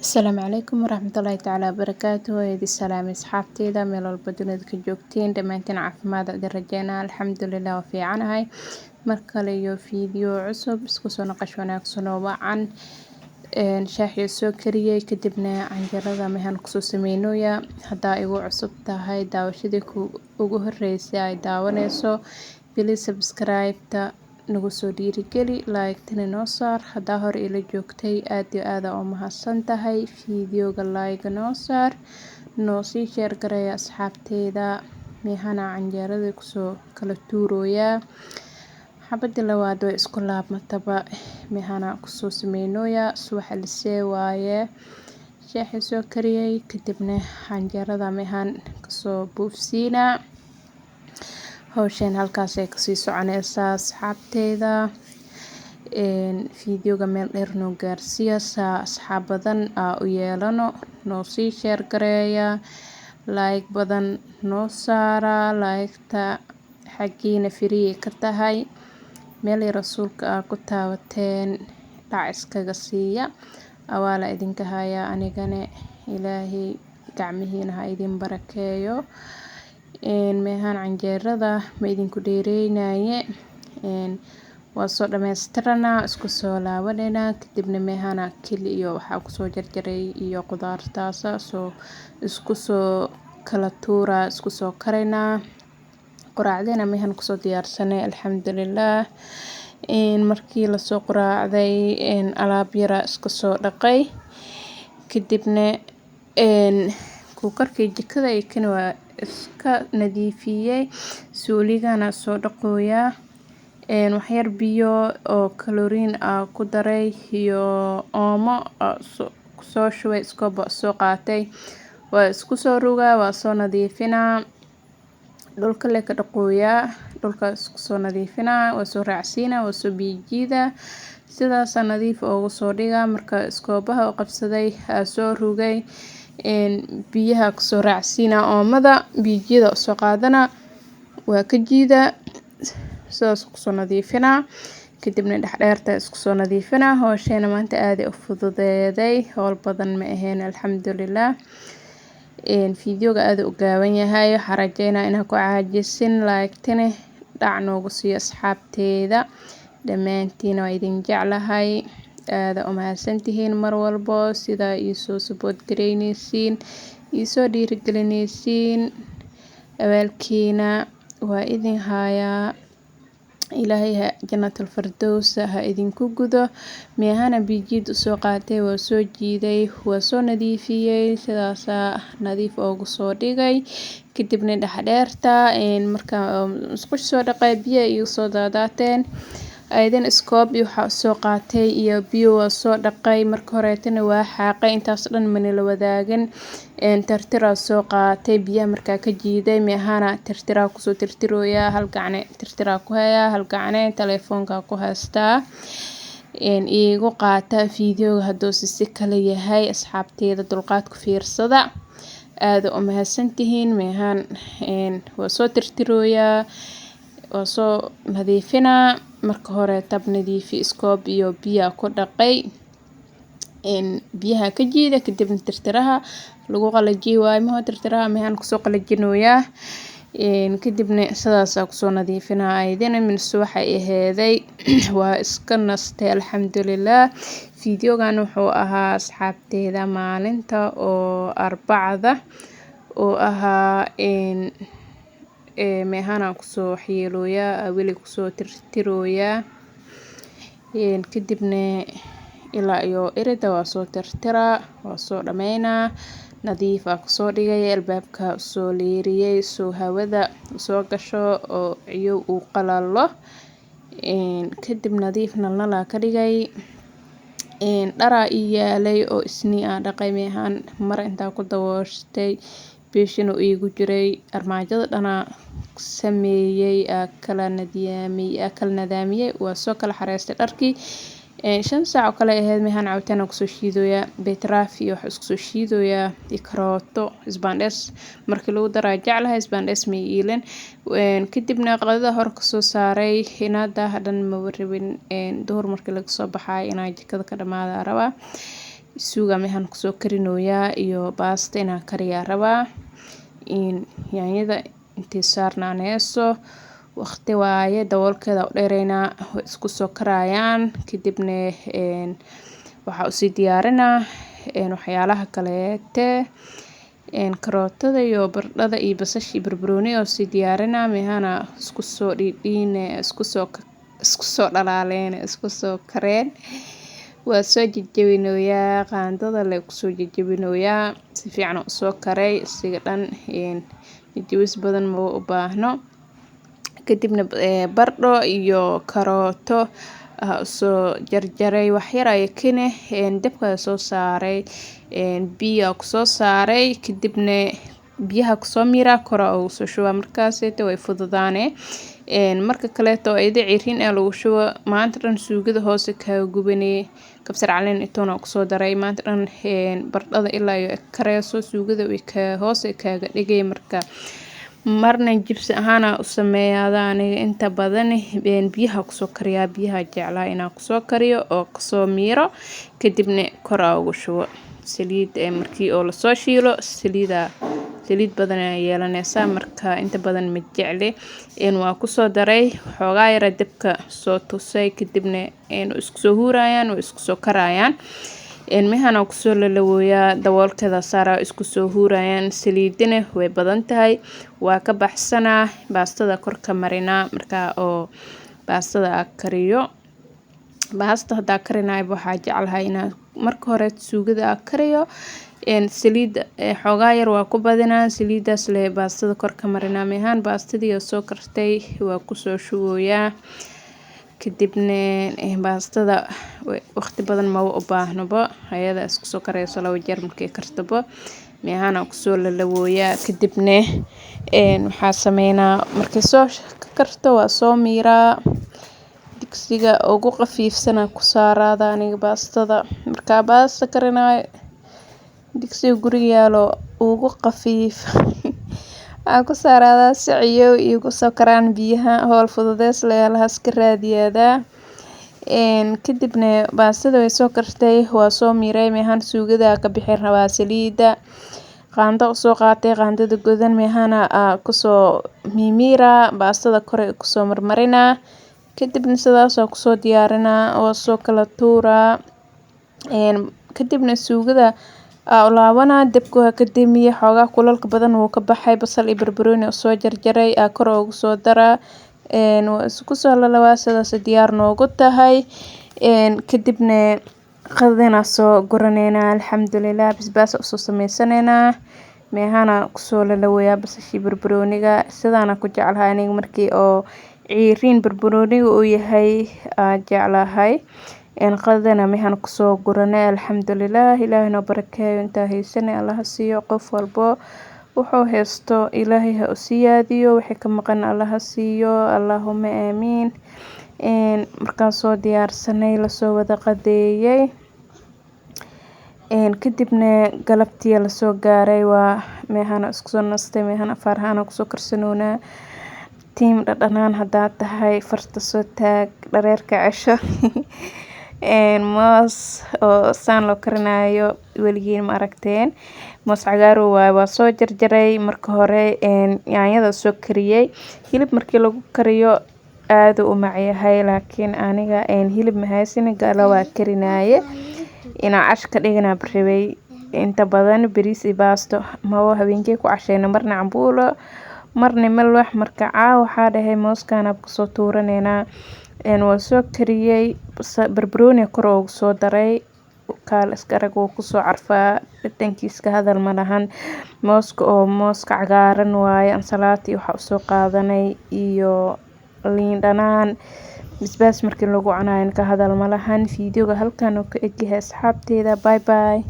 السلام عليكم ورحمة الله تعالى وبركاته هذه السلام أصحابتي إذا ميل البدن كجوكتين دمانتين عافماد أقدر رجعنا الحمد لله وفي عنهاي مركليو فيديو عصب اسكسو نقش وناقصنا وعن شاحي سكرية كدبنا عن جردا مهان قصوص مينويا هدا إيو عصب تاهاي داوشدك وجوه الرئيسي أي داونيسو بلي سبسكرايب تا nagu soo dhiirigeli like-tana noo saar haddaa hor ila joogtay aad iyo aada u mahadsan tahay fiidiyoga like noo saar noo sii sheer gareeya asxaabteeda meehana canjeerada kusoo kala tuurooyaa xabadii labaad way isku laabmataba meehana kusoo sameynooyaa subaxa lisee waaye shaaxi soo kariyay kadibna canjeerada meehan kasoo buufsiinaa hawshan halkaas ay kasii soconaysaa asxaabteeda fiidiyoga meel dheer noo gaarsiiya saa asxaab badan u yeelano noo sii sheer gareeya like badan noo saara like-ta xaggiina free ka tahay meel rasuulka ku taawateen dhac iskaga siiya awaala idinka haya anigana ilaahay gacmihiina ha idin barakeeyo meehan canjeerada ma idinku dheereynaaye waa soo dhameystirana isku soo laabanayna kadibna meehana kili iyo waxaa kusoo jarjaray iyo qudaartaasa soo isku soo kala tuura isku soo karayna quraacdina meehan kusoo diyaarsanay alxamdulillaah markii la soo quraacday alaab yara iska soo dhaqay kadibna kuukarkii jikada ay kan waa iska nadiifiyay suuligana soo dhaqooyaa waxyar biyo oo kaloriin ku daray iyo oomo soo shubay iskooba soo qaatay waa isku soo rugaa waa soo nadiifinaa dhulka le ka dhaqooyaa dhulka isku soo nadiifinaa waa soo raacsiinaa waa soo biijiida sidaas nadiif ugu soo dhigaa marka iskoobaha u qabsaday soo rugay biyaha kusoo raacsiina oomada biijida soo qaadana waa ka jiida sidaas kusoo nadiifinaa kadibna dhexdheerta isku soo nadiifinaa hawsheena maanta aad u fududeeday hawl badan ma ahayn alxamdulillaah fiidiyoga aad u gaaban yahay waxaan rajeynaa inaan ku caajisin like-tana dhac noogu siiyo asxaabteeda dhammaantiin waa idin jeclahay aada u mahadsantihiin mar walbo sida iisoo support gareynaysiin iisoo dhiirigelinaysiin abaalkiina waa idin hayaa ilaahay jannatul firdaws ha idinku gudo meehana biijid soo qaatay waa soo jiiday waa soo nadiifiyay sidaas nadiif ugu soo dhigay kadibna dhexdheerta marka isku soo dhaqay biyo iyo soo daadaateen aydan iskoob iyo waxa soo qaatay iyo biyo waa soo dhaqay marka horeetana waa xaaqay intaas dhan mana la wadaagan tirtira soo qaatay biyaha markaa ka jiiday meehana tirtira kusoo tirtirooyaa hal gacne tirtira ku hayaa hal gacne telefoonka ku haystaa iigu qaata fiidiyoga hadduu si kale yahay asxaabteeda dulqaad ku fiirsada aada u mahadsantihiin meehan waa soo tirtirooyaa waa soo nadiifinaa marka hore tab nadiifi iskoob iyo biyo ku dhaqay biyaha ka jiida kadibna tirtiraha lagu qalajiyo waaymaha tirtiraha meehan kusoo qalajinooyaa kadibna sidaas kusoo nadiifinaa aydina min subaxa aheeday waa iska nastay alxamdulillaah fiidiyogan wuxuu ahaa asxaabteeda maalinta oo arbacada oo ahaa meehana kusoo waxyeelooyaa weli kusoo tirtirooyaa kadibna ilaa iyo irida waa soo tirtiraa waa soo dhameynaa nadiif kusoo dhigay albaabka soo leeriyay soo hawada soo gasho oo iyo uu qalalo kadib nadiif nalnala ka dhigay dhara yaalay oo isni dhaqay meehan mar inta ku dawooshtay beeshino iigu jiray armaajada dhana sameeyay kala nadaamiyay waa soo kala xareystay dharkii 5 saac oo kale ahayd meehan caawitana kusoo shiidooyaa beetraaf iyo wax isku soo shiidooyaa karooto isbaandhees markii lagu daraa jeclahay isbaandhees ma iilen kadibna qadada hor ka soo saaray inaada hadhan ma warabin duhur markii laga soo baxay inaa jikada ka dhamaada rabaa suuga mehan kusoo karinoyaa iyo baasta inaan kariyaa rabaa yaanyada intii saarnaaneyso waqti waaye daboolkeeda u dheereynaa way isku soo karayaan kadibna waxaa usii diyaarinaa waxyaalaha kaleete karootada iyo baradhada iyo basasha iyo barbarooni oo sii diyaarinaa mehana isku soo dhiidhiine isku soo dhalaaleen isku soo kareen waa soo jajabinoyaa qaandada le kusoo jajabinoyaa si fiican u soo karay isiga dhan jabis badan ma u baahno kadibna baradho iyo karooto soo jarjaray wax yar ay kene dabka soo saaray biyo ku soo saaray kadibna biyaha ku soo miira kora oo soo shuba markaas way fududaane marka kale oo ay ciirin ee lagu shubo maanta dhan suugada hoose ka gubanay kabsar caleen intoona ku soo daray maanta dhan baradhada ilaa iyo kareeso suugada way ka hoose kaaga dhigay marka marna jibsi ahaan u sameeyaa aniga inta badan biyaha ku soo kariyaa biyaha jeclaa inaan ku soo kariyo oo ku soo miiro kadibna kora ugu shubo saliid markii oo la soo shiilo saliid badan ay yeelanaysaa marka inta badan ma jecli waa ku soo daray xoogaa yar dabka soo tusay kadibna isku soo huurayaan oo isku soo karayaan mehana ku soo lalawooyaa daboolkeeda saaraa isku soo huurayaan saliidina way badan tahay waa ka baxsanaa baastada korka marinaa marka oo baastada kariyo baasta hadaa karinayo waxaa jeclahay inaan marka hore suugada kariyo saliid xoogaa yar waa ku badinaa saliidaas le baastada korka marinaa mehan baastadii oo soo kartay waa ku soo shubooyaa kadibna baastada waqti badan ma u baahnaba ayada isku soo karayso laba jeer markay kartabo mehana ku soo lalawooyaa kadibna waxaa sameynaa markay soo karto waa soo miiraa digsiga ugu qafiifsana ku saarada aniga baastada marka baasta karinayo digsiga guriga yaalo ugu qafiif ku saarada siciyo iyo ku soo karaan biyaha hool fududeys leelahaas ka raadiyaada kadibna baastada way soo kartay waa soo miiray mehan suugada ka bixin rabaa saliida qaando soo qaatay qaandada godan mehana ku soo miira baastada kore ku soo marmarinaa kadibna sidaas oo ku soo diyaarinaa oo soo kala tuuraa kadibna suugada laabanaa dabka waa ka damiye xoogaa kulalka badan wuu ka baxay basal iyo barbarooni oo soo jarjaray kor ugu soo daraa waa isku soo lalawaa sidaas diyaar noogu tahay kadibna qadana soo guraneynaa alxamdulilah basbaas soo sameysaneynaa mehana ku soo lalawaya basashii barbarooniga sidana ku jeclahay aniga markii oo ciirin barbarooniga uu yahay jeclahay qadana mehan ku soo guranay alxamdulilah ilaahay noo barakeeyo inta haysan Allah siiyo qof walbo wuxuu haysto ilaahay ha u siyaadiyo wixii ka maqan Allah siiyo Allahumma aamiin markaan soo diyaarsanay la soo wada qadeeyay kadibna galabtii la soo gaaray waa mehana isku soo nastay mehana farhana ku soo karsanoona tiim dhadhanaan hadaa tahay farta soo taag dhareerka casho moos oo saan loo karinayo weligiin ma aragteen moos cagaaru waa soo jarjaray marka hore yaanyada soo kariyay hilib markii lagu kariyo aad u macyahay laakiin aniga hilib ma haysan gala waa karinaye ina cash ka dhigana barabay inta badan bariis iyo baasto ma habeenkii ku cashayna marna cambuulo marna malwax marka waxaa dhahay mooskan ku soo tuuraneena waa soo kariyay barbarooni kor ugu soo daray kaal iska rag oo ku soo carfaa dhadhankiisa hadal ma lahan mooska cagaaran waaye ansalaati waxa soo qaadanay iyo liin dhanaan basbaas markii lagu cunayo ka hadal ma lahan fiidiyowga halkan oo ka egyahay asxaabteeda bye bye.